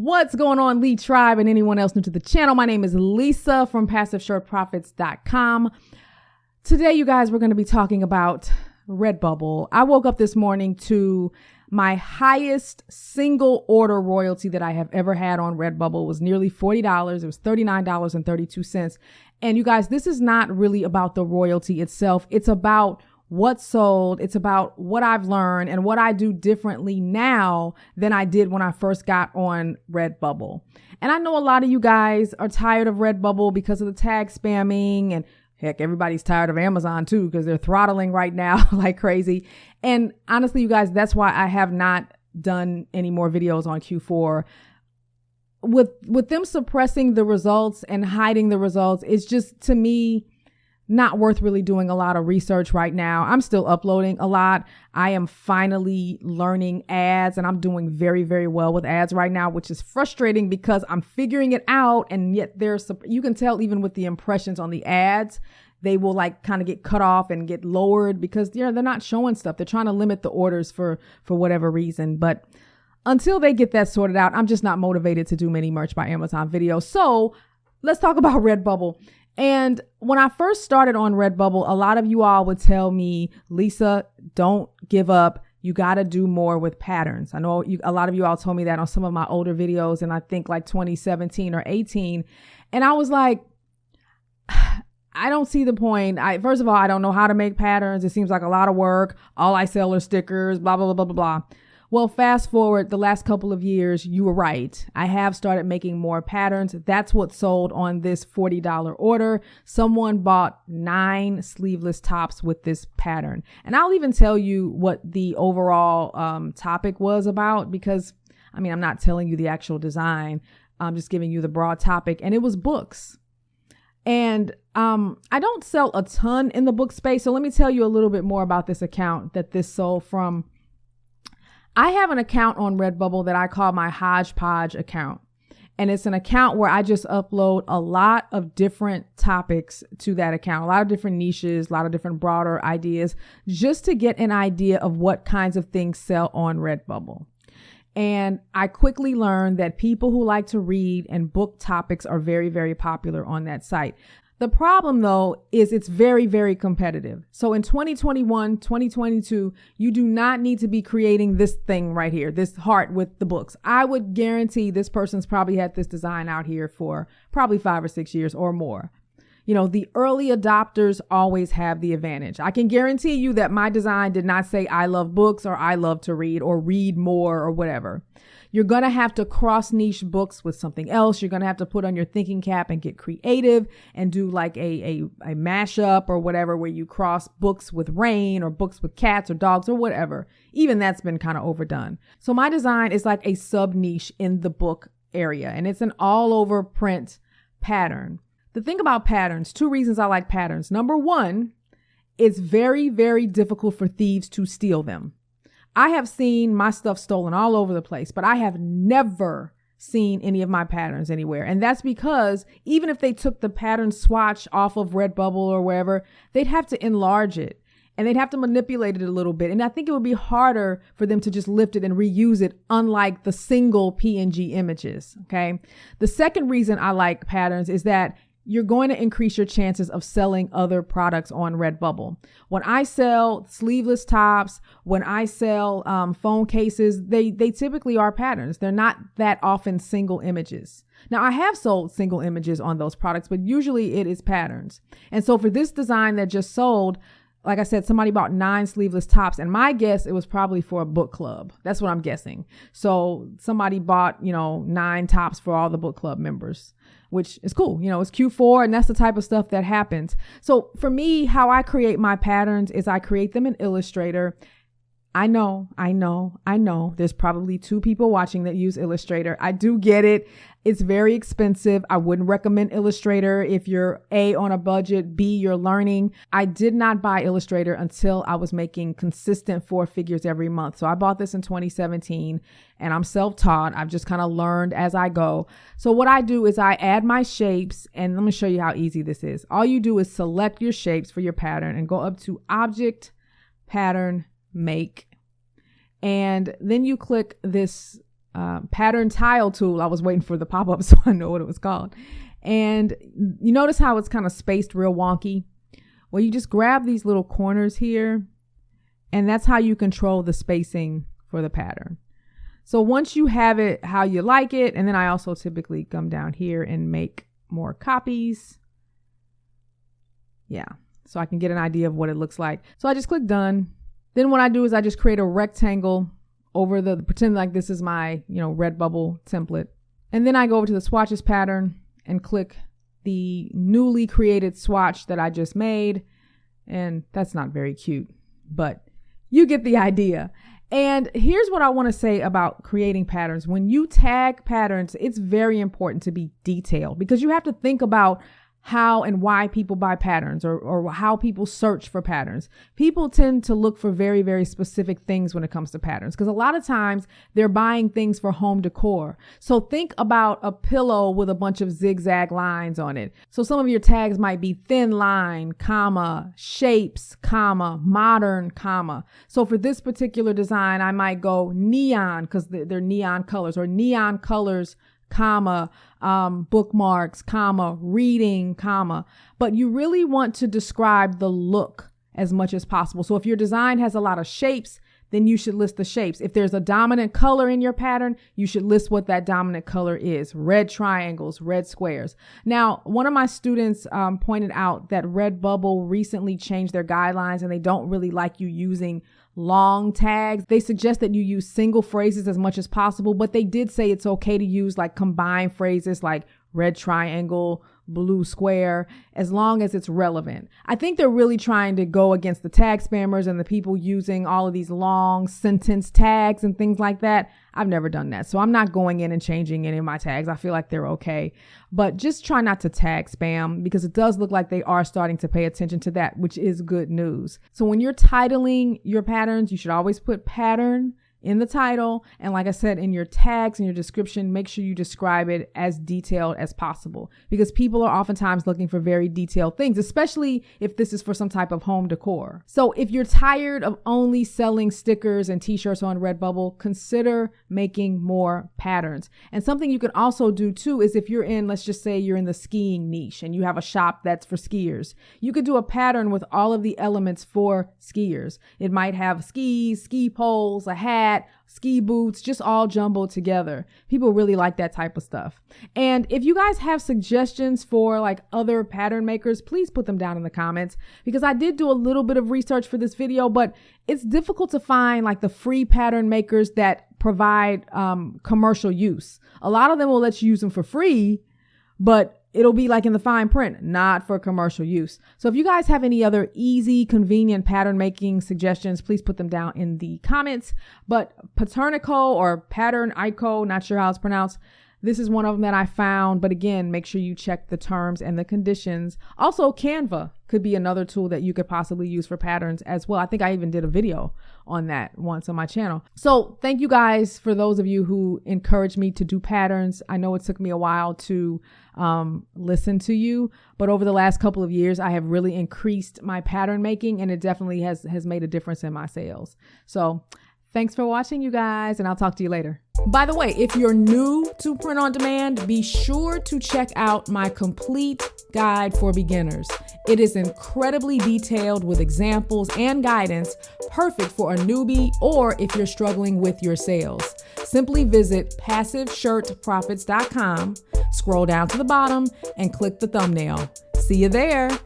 What's going on, Lee Tribe, and anyone else new to the channel? My name is Lisa from PassiveShortProfits.com. Today, you guys, we're going to be talking about RedBubble. I woke up this morning to my highest single order royalty that I have ever had on RedBubble. It was nearly $40. It was $39.32. And you guys, this is not really about the royalty itself. It's about what sold. It's about what I've learned and what I do differently now than I did when I first got on RedBubble. And I know a lot of you guys are tired of RedBubble because of the tag spamming, and heck, everybody's tired of Amazon too because they're throttling right now like crazy. And honestly, you guys, that's why I have not done any more videos on Q4. With them suppressing the results and hiding the results, it's just, to me, not worth really doing a lot of research right now. I'm still uploading a lot. I am finally learning ads, and I'm doing very, very well with ads right now, which is frustrating because I'm figuring it out. And yet you can tell even with the impressions on the ads, they will like kind of get cut off and get lowered because they're not showing stuff. They're trying to limit the orders for whatever reason. But until they get that sorted out, I'm just not motivated to do many merch by Amazon videos. So let's talk about RedBubble. And when I first started on RedBubble, a lot of you all would tell me, Lisa, don't give up. You got to do more with patterns. I know a lot of you all told me that on some of my older videos, and I think like 2017 or 18. And I was like, I don't see the point. First of all, I don't know how to make patterns. It seems like a lot of work. All I sell are stickers, blah, blah, blah, blah, blah, blah. Well, fast forward the last couple of years, you were right. I have started making more patterns. That's what sold on this $40 order. Someone bought 9 sleeveless tops with this pattern. And I'll even tell you what the overall topic was about because, I'm not telling you the actual design. I'm just giving you the broad topic. And it was books. And I don't sell a ton in the book space. So let me tell you a little bit more about this account that this sold from. I have an account on RedBubble that I call my hodgepodge account. And it's an account where I just upload a lot of different topics to that account, a lot of different niches, a lot of different broader ideas, just to get an idea of what kinds of things sell on RedBubble. And I quickly learned that people who like to read and book topics are very, very popular on that site. The problem, though, is it's very, very competitive. So in 2021, 2022, you do not need to be creating this thing right here, this heart with the books. I would guarantee this person's probably had this design out here for probably 5 or 6 years or more. The early adopters always have the advantage. I can guarantee you that my design did not say I love books or I love to read or read more or whatever. You're going to have to cross niche books with something else. You're going to have to put on your thinking cap and get creative and do like a mashup or whatever where you cross books with rain or books with cats or dogs or whatever. Even that's been kind of overdone. So my design is like a sub niche in the book area, and it's an all over print pattern. The thing about patterns, 2 reasons I like patterns. Number 1, it's very, very difficult for thieves to steal them. I have seen my stuff stolen all over the place, but I have never seen any of my patterns anywhere. And that's because even if they took the pattern swatch off of RedBubble or wherever, they'd have to enlarge it and they'd have to manipulate it a little bit. And I think it would be harder for them to just lift it and reuse it, unlike the single PNG images. Okay. The second reason I like patterns is that you're going to increase your chances of selling other products on RedBubble. When I sell sleeveless tops, when I sell phone cases, they typically are patterns. They're not that often single images. Now, I have sold single images on those products, but usually it is patterns. And so for this design that just sold, like I said, somebody bought 9 sleeveless tops, and my guess, it was probably for a book club. That's what I'm guessing. So somebody bought, 9 tops for all the book club members, which is cool. It's Q4, and that's the type of stuff that happens. So for me, how I create my patterns is I create them in Illustrator. I know. There's probably 2 people watching that use Illustrator. I do get it. It's very expensive. I wouldn't recommend Illustrator if you're A, on a budget, B, you're learning. I did not buy Illustrator until I was making consistent 4 figures every month. So I bought this in 2017 and I'm self-taught. I've just kind of learned as I go. So what I do is I add my shapes, and let me show you how easy this is. All you do is select your shapes for your pattern and go up to Object, Pattern, Make. And then you click this pattern tile tool. I was waiting for the pop-up so I know what it was called. And you notice how it's kind of spaced real wonky? Well, you just grab these little corners here, and that's how you control the spacing for the pattern. So once you have it how you like it, and then I also typically come down here and make more copies. Yeah, so I can get an idea of what it looks like. So I just click done. Then what I do is I just create a rectangle over pretend like this is my, RedBubble template. And then I go over to the swatches pattern and click the newly created swatch that I just made. And that's not very cute, but you get the idea. And here's what I want to say about creating patterns. When you tag patterns, it's very important to be detailed because you have to think about how and why people buy patterns or how people search for patterns. People tend to look for very, very specific things when it comes to patterns because a lot of times they're buying things for home decor. So think about a pillow with a bunch of zigzag lines on it. So some of your tags might be thin line, comma, shapes, comma, modern, comma. So for this particular design, I might go neon because they're neon colors or neon colors, comma, bookmarks, comma, reading, comma. But you really want to describe the look as much as possible. So if your design has a lot of shapes, then you should list the shapes. If there's a dominant color in your pattern, you should list what that dominant color is. Red triangles, red squares. Now, one of my students pointed out that RedBubble recently changed their guidelines and they don't really like you using long tags. They suggest that you use single phrases as much as possible, but they did say it's okay to use like combined phrases like red triangle, blue square, as long as it's relevant. I think they're really trying to go against the tag spammers and the people using all of these long sentence tags and things like that. I've never done that. So I'm not going in and changing any of my tags. I feel like they're okay, but just try not to tag spam because it does look like they are starting to pay attention to that, which is good news. So when you're titling your patterns, you should always put pattern in the title. And like I said, in your tags and your description, make sure you describe it as detailed as possible because people are oftentimes looking for very detailed things, especially if this is for some type of home decor. So if you're tired of only selling stickers and t-shirts on RedBubble, consider making more patterns. And something you can also do too is if you're in, let's just say you're in the skiing niche and you have a shop that's for skiers, you could do a pattern with all of the elements for skiers. It might have skis, ski poles, a hat, ski boots, just all jumbled together. People really like that type of stuff. And if you guys have suggestions for like other pattern makers, please put them down in the comments because I did do a little bit of research for this video, but it's difficult to find like the free pattern makers that provide commercial use. A lot of them will let you use them for free, but it'll be like in the fine print, not for commercial use. So if you guys have any other easy, convenient pattern making suggestions, please put them down in the comments. But Paternico or Pattern Ico, not sure how it's pronounced, this is one of them that I found. But again, make sure you check the terms and the conditions. Also, Canva could be another tool that you could possibly use for patterns as well. I think I even did a video on that once on my channel. So thank you guys for those of you who encouraged me to do patterns. I know it took me a while to listen to you, but over the last couple of years, I have really increased my pattern making and it definitely has made a difference in my sales. So thanks for watching, you guys, and I'll talk to you later. By the way, if you're new to print on demand, be sure to check out my complete guide for beginners. It is incredibly detailed with examples and guidance, perfect for a newbie or if you're struggling with your sales. Simply visit passiveshirtprofits.com, scroll down to the bottom, and click the thumbnail. See you there.